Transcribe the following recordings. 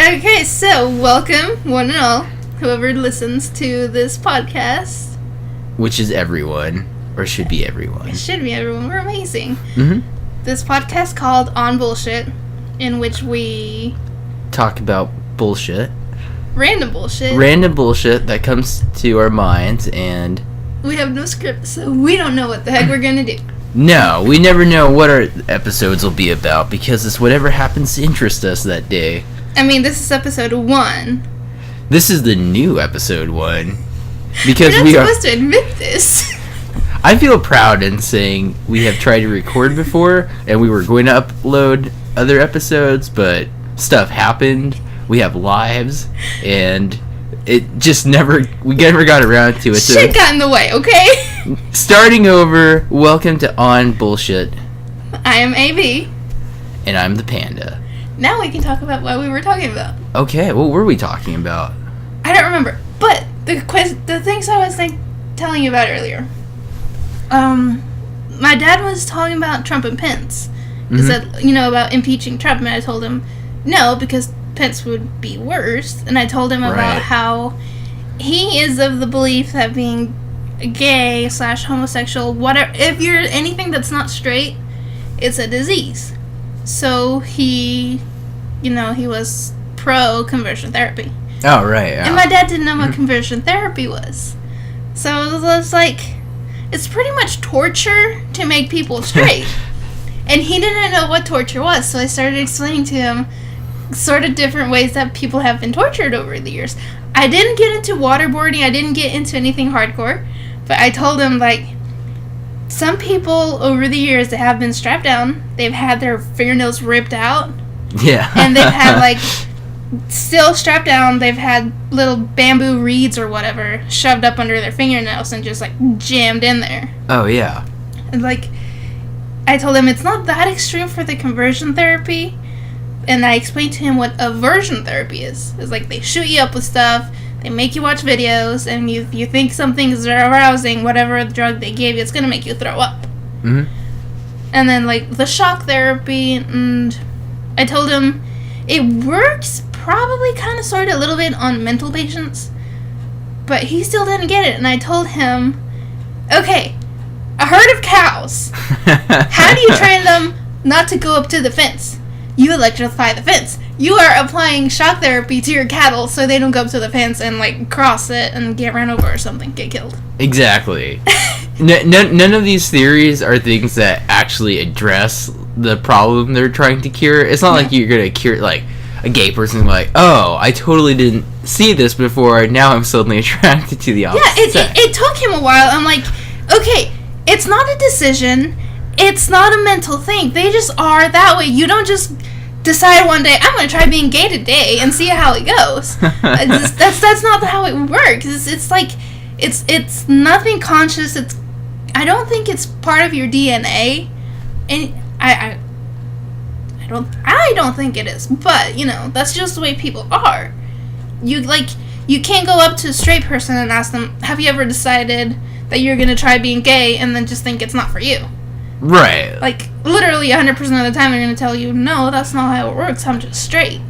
Okay, so welcome, one and all, whoever listens to this podcast. Which is everyone, or should be everyone. It should be everyone. We're amazing. Mm-hmm. This podcast called OnBullshit, in which we talk about bullshit. Random bullshit. Random bullshit that comes to our minds, and we have no script, so we don't know what the heck we're gonna do. No, we never know what our episodes will be about, because it's whatever happens to interest us that day. I mean, this is episode 1. This is the new episode 1. Because we're not supposed to admit this. I feel proud in saying we have tried to record before, and we were going to upload other episodes, but stuff happened. We have lives, and it just we never got around to it. Shit got in the way, okay? Starting over, welcome to On Bullshit. I am AB. And I'm the Panda. Now we can talk about what we were talking about. Okay, what were we talking about? I don't remember, but the things I was telling you about earlier. My dad was talking about Trump and Pence. He said, about impeaching Trump, and I told him no, because Pence would be worse. And I told him about how he is of the belief that being gay / homosexual, whatever, if you're anything that's not straight, it's a disease. So he was pro conversion therapy. Oh, right. Yeah. And my dad didn't know what conversion therapy was. So it was like, it's pretty much torture to make people straight. And he didn't know what torture was, so I started explaining to him sort of different ways that people have been tortured over the years. I didn't get into waterboarding, I didn't get into anything hardcore, but I told him, some people over the years that have been strapped down, they've had their fingernails ripped out. Yeah. And they've had, still strapped down, they've had little bamboo reeds or whatever shoved up under their fingernails and just, jammed in there. Oh, yeah. And, I told him it's not that extreme for the conversion therapy, and I explained to him what aversion therapy is. It's they shoot you up with stuff, they make you watch videos, and you think something's arousing, whatever drug they gave you, it's going to make you throw up. Mm-hmm. And then, the shock therapy, and I told him it works probably kind of sort of a little bit on mental patients, but he still didn't get it. And I told him, okay, a herd of cows, how do you train them not to go up to the fence? You electrify the fence. You are applying shock therapy to your cattle so they don't go up to the fence and cross it and get ran over or something, get killed. Exactly. None of these theories are things that actually address the problem they're trying to cure. It's not like you're gonna cure a gay person oh, I totally didn't see this before, now I'm suddenly attracted to the opposite. Yeah, it took him a while. I'm okay, it's not a decision, it's not a mental thing, they just are that way. You don't just decide one day, I'm going to try being gay today and see how it goes. That's not how it works. It's nothing conscious. I don't think it's part of your DNA, and I don't think it is. But that's just the way people are. You can't go up to a straight person and ask them, have you ever decided that you're going to try being gay, and then just think it's not for you. Right. Literally 100% of the time they're going to tell you, no, that's not how it works, I'm just straight.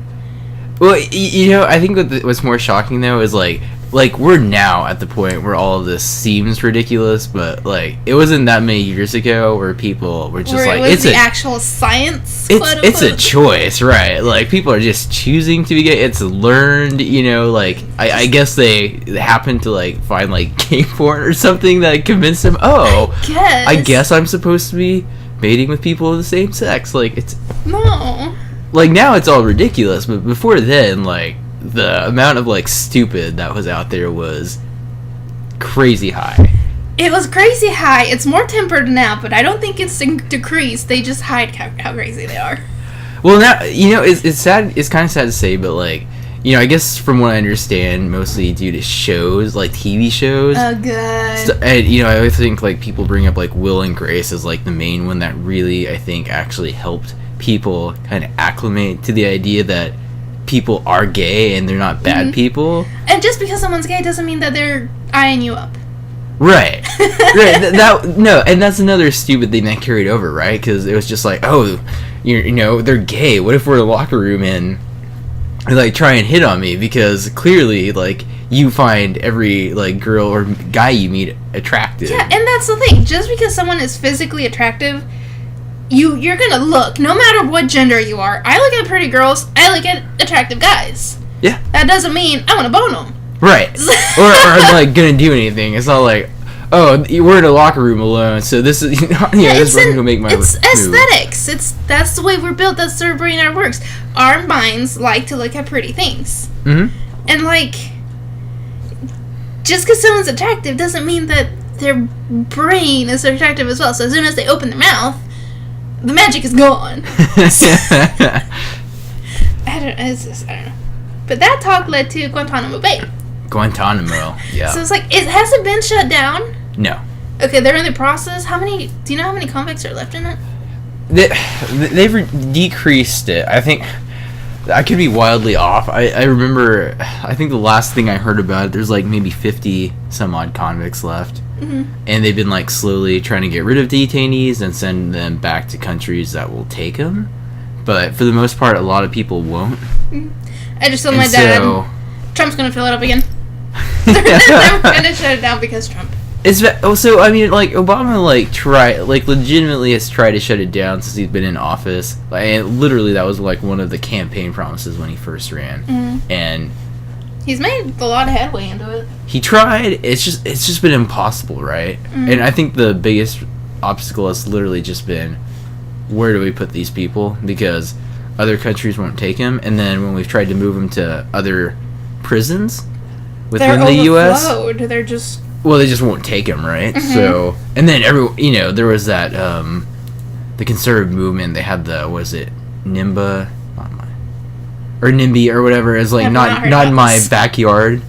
Well, I think what's more shocking, though, is, we're now at the point where all of this seems ridiculous, but, it wasn't that many years ago where people were just it's the actual science, it's a choice, right? People are just choosing to be gay. It's learned, I guess they happen to, find, gay porn or something that convinced them, I guess I'm supposed to be mating with people of the same sex. It's... No. Now it's all ridiculous, but before then, the amount of stupid that was out there was crazy high. It was crazy high. It's more tempered now, but I don't think it's decreased. They just hide how crazy they are. Well, now it's sad. It's kind of sad to say, but I guess from what I understand, mostly due to shows TV shows. Oh, good. And I always think people bring up Will and Grace as the main one that really I think actually helped people kind of acclimate to the idea that people are gay and they're not bad people. And just because someone's gay doesn't mean that they're eyeing you up. Right. Right. No, and that's another stupid thing that carried over, right? Because it was just they're gay. What if we're in a locker room and like try and hit on me, because clearly like you find every like girl or guy you meet attractive. Yeah, and that's the thing. Just because someone is physically attractive, you're gonna look, no matter what gender you are. I look at pretty girls. I look at attractive guys. Yeah. That doesn't mean I want to bone them. Right. or I'm like gonna do anything. It's not like, oh, we're in a locker room alone, so this is this is gonna make my it's move. aesthetics. That's the way we're built. That's the way our brain works. Our minds like to look at pretty things. Mm-hmm. And like, just because someone's attractive doesn't mean that their brain is attractive as well. So as soon as they open their mouth, the magic is gone. I don't know. But that talk led to Guantanamo Bay. Guantanamo, yeah. So it's like, it hasn't been shut down. No. Okay, they're in the process. Do you know how many convicts are left in it? They've decreased it. I think I could be wildly off. I remember, I think the last thing I heard about it, there's like maybe 50 some odd convicts left. Mm-hmm. And they've been like slowly trying to get rid of detainees and send them back to countries that will take them. But for the most part, a lot of people won't. Mm-hmm. I just told my dad, Trump's going to fill it up again. They're going to shut it down because Trump. So, I mean, like, Obama, like, legitimately has tried to shut it down since he's been in office. And literally, that was, like, one of the campaign promises when he first ran. Mm-hmm. And he's made a lot of headway into it. He tried. It's just been impossible, right? Mm-hmm. And I think the biggest obstacle has literally just been, where do we put these people? Because other countries won't take them. And then when we've tried to move them to other prisons within the U.S., they're just... Well, they just won't take him, right? Mm-hmm. So, and then there was that the conservative movement. They had NIMBY or whatever. It's like not in my backyard.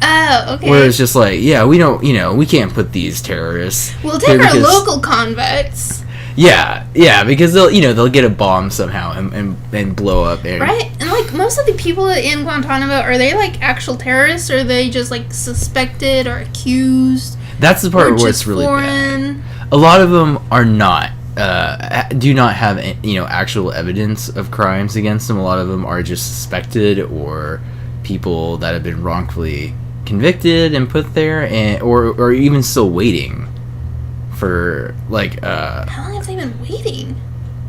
Oh, okay. Where it's just like, yeah, we don't, we can't put these terrorists. We'll take our local convicts. Yeah, because they'll get a bomb somehow and blow up. Right, and like most of the people in Guantanamo, are they like actual terrorists, or are they just like suspected or accused? That's the part where it's really bad. A lot of them are not. Do not have actual evidence of crimes against them. A lot of them are just suspected or people that have been wrongfully convicted and put there, or even still waiting for like how long have they been waiting?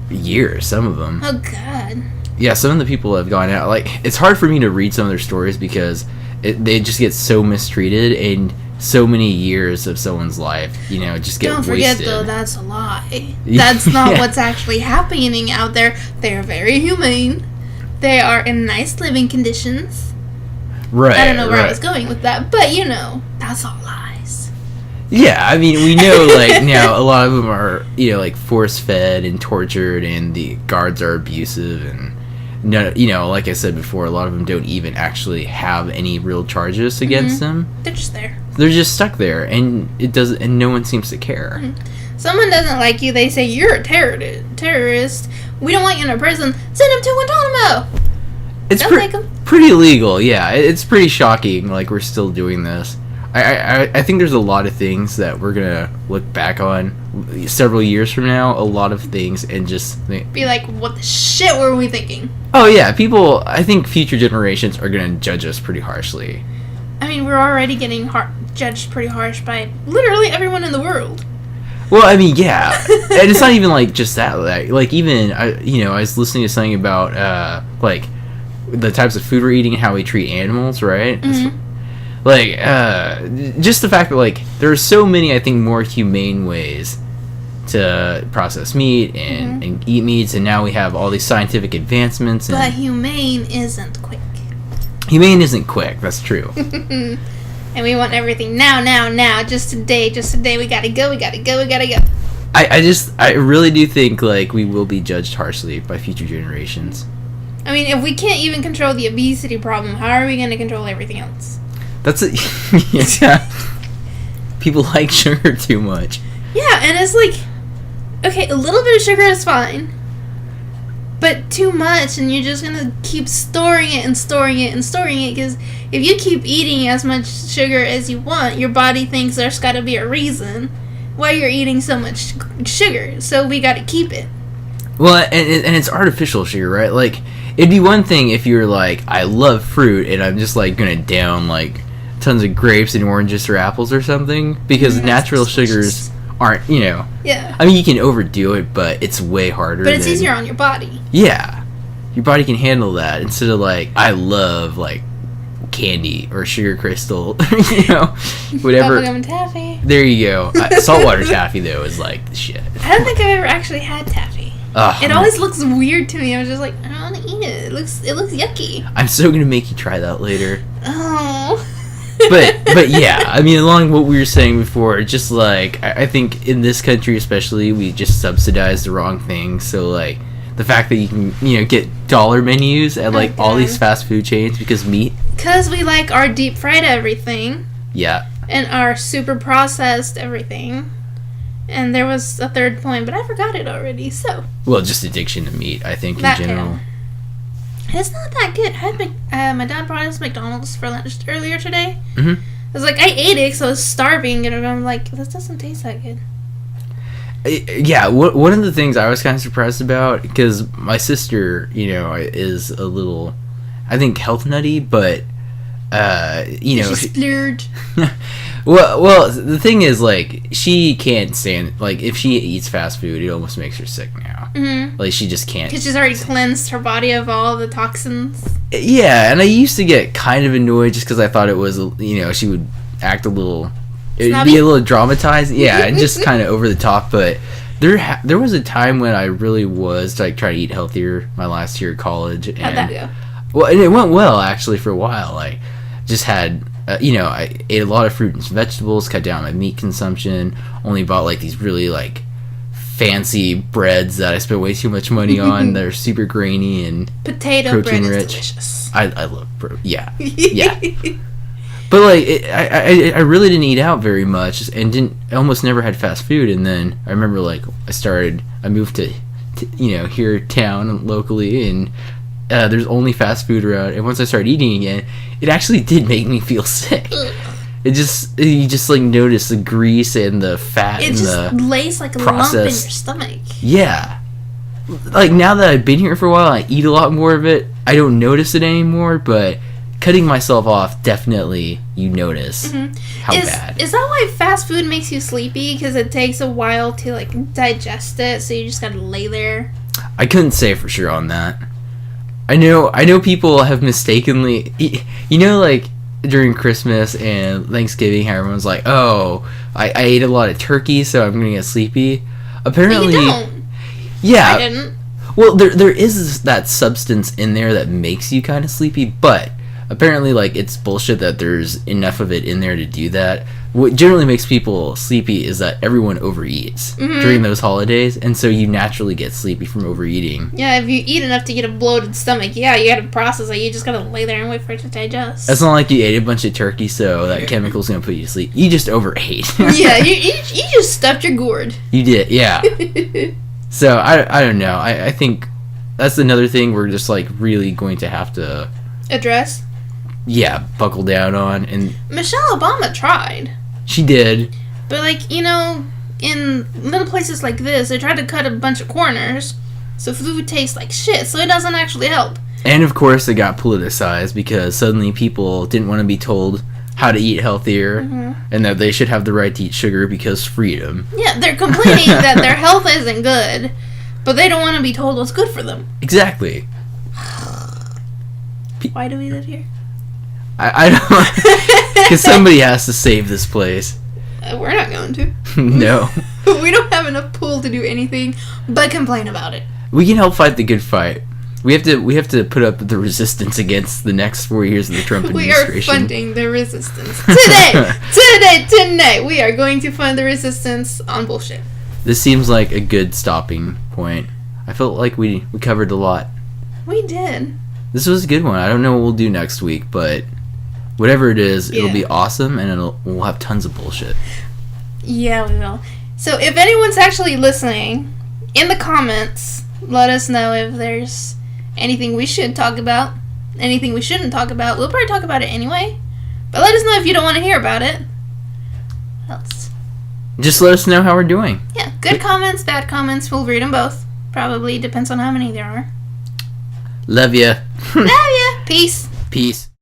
Years, some of them. Oh god. Yeah, some of the people have gone out. Like, it's hard for me to read some of their stories because they just get so mistreated, and so many years of someone's life, just get wasted. Don't forget, though, that's a lie. That's not what's actually happening out there. They're very humane. They are in nice living conditions. Right. I don't know where I was going with that, but that's all lies. Yeah, I mean, we know, like, now a lot of them are, like, force-fed and tortured, and the guards are abusive, and, like I said before, a lot of them don't even actually have any real charges against them. They're just there. They're just stuck there, and and no one seems to care. Mm-hmm. Someone doesn't like you, they say, you're a terrorist, we don't want you in a prison, send them to Guantanamo! It's pretty illegal, yeah. It's pretty shocking, like, we're still doing this. I think there's a lot of things that we're gonna look back on several years from now, a lot of things, and just be like, what the shit were we thinking? Oh yeah, I think future generations are gonna judge us pretty harshly. I mean, we're already getting judged pretty harsh by literally everyone in the world. Well, I mean, yeah, and it's not even like just that. Like even I was listening to something about like the types of food we're eating and how we treat animals, right? Mm-hmm. Like, just the fact that, like, there are so many, I think, more humane ways to process meat and eat meats, and now we have all these scientific advancements. But humane isn't quick. Humane isn't quick, that's true. And we want everything now, just today, we gotta go. I really do think, like, we will be judged harshly by future generations. I mean, if we can't even control the obesity problem, how are we gonna control everything else? That's it. Yeah. People like sugar too much. Yeah, and it's like, okay, a little bit of sugar is fine, but too much, and you're just gonna keep storing it, because if you keep eating as much sugar as you want, your body thinks there's gotta be a reason why you're eating so much sugar, so we gotta keep it. Well, and it's artificial sugar, right? Like, it'd be one thing if you were like, I love fruit and I'm just like gonna down like tons of grapes and oranges or apples or something, because natural sugars aren't, you know. Yeah. I mean, you can overdo it, but it's way harder. But it's easier on your body. Yeah. Your body can handle that instead of like, I love like candy or sugar crystal, you know, whatever. Bubblegum and taffy. There you go. Saltwater taffy though is like the shit. I don't think I've ever actually had taffy. It always looks weird to me. I was just like, I don't want to eat it. It looks yucky. I'm so gonna make you try that later. Oh. but yeah, I mean, along what we were saying before, just like I think in this country especially, we just subsidize the wrong things. So like the fact that you can, you know, get dollar menus at like all these fast food chains because meat. Because we like our deep fried everything. Yeah. And our super processed everything. And there was a third point, but I forgot it already, so. Well, just addiction to meat, I think, in general. It's not that good. I had my dad brought us McDonald's for lunch earlier today. Mm-hmm. I was like, I ate it because I was starving, and I'm like, this doesn't taste that good. Yeah, one of the things I was kind of surprised about, because my sister, you know, is a little, I think, health nutty, but, you know. She splurged. Well, the thing is, like, she can't stand, like, if she eats fast food, it almost makes her sick now. Mm-hmm. Like, she just can't. Because she's already cleansed her body of all the toxins. Yeah, and I used to get kind of annoyed just because I thought it was, you know, she would act a little, it'd be a little dramatized. Yeah, and just kind of over the top, but there was a time when I really was, like, trying to eat healthier my last year of college. And, how'd that go? Well, and it went well, actually, for a while. Like, just had... you know, I ate a lot of fruit and vegetables, cut down my meat consumption, only bought like these really like fancy breads that I spent way too much money on. They're super grainy and potato protein bread rich. is delicious. I love yeah. But like I really didn't eat out very much and almost never had fast food. And then I remember like I moved to you know, here town locally, and there's only fast food around, and once I started eating again, it actually did make me feel sick. You just like notice the grease and the fat and the lays like a lump in your stomach. Yeah. Like now that I've been here for a while, I eat a lot more of it. I don't notice it anymore, but cutting myself off, definitely you notice how bad. Is that why fast food makes you sleepy? Because it takes a while to like digest it, so you just gotta lay there? I couldn't say for sure on that. I know people have mistakenly, you know, like during Christmas and Thanksgiving, how everyone's like, oh, I ate a lot of turkey, so I'm gonna get sleepy. Apparently, but you don't. Yeah, I didn't. Well, there is that substance in there that makes you kind of sleepy, but apparently, like, it's bullshit that there's enough of it in there to do that. What generally makes people sleepy is that everyone overeats during those holidays, and so you naturally get sleepy from overeating. Yeah, if you eat enough to get a bloated stomach, yeah, you gotta process it. You just gotta lay there and wait for it to digest. It's not like you ate a bunch of turkey, so that chemical's gonna put you to sleep. You just overate. Yeah, you just stuffed your gourd. You did, yeah. So, I don't know. I think that's another thing we're just, like, really going to have to... address? Yeah, buckle down on. And Michelle Obama tried. She did. But, like, you know, in little places like this, they try to cut a bunch of corners so food tastes like shit, so it doesn't actually help. And, of course, it got politicized because suddenly people didn't want to be told how to eat healthier and that they should have the right to eat sugar because freedom. Yeah, they're complaining that their health isn't good, but they don't want to be told what's good for them. Exactly. Why do we live here? I don't... Because somebody has to save this place. We're not going to. No. We don't have enough pull to do anything but complain about it. We can help fight the good fight. We have to put up the resistance against the next 4 years of the Trump administration. We are funding the resistance. Today, we are going to fund the resistance on bullshit. This seems like a good stopping point. I felt like we covered a lot. We did. This was a good one. I don't know what we'll do next week, but whatever it is, it'll be awesome, and we'll have tons of bullshit. Yeah, we will. So if anyone's actually listening, in the comments, let us know if there's anything we should talk about, anything we shouldn't talk about. We'll probably talk about it anyway, but let us know if you don't want to hear about it. Else. Just let us know how we're doing. Yeah, good comments, bad comments, we'll read them both. Probably depends on how many there are. Love ya. Love ya. Peace. Peace.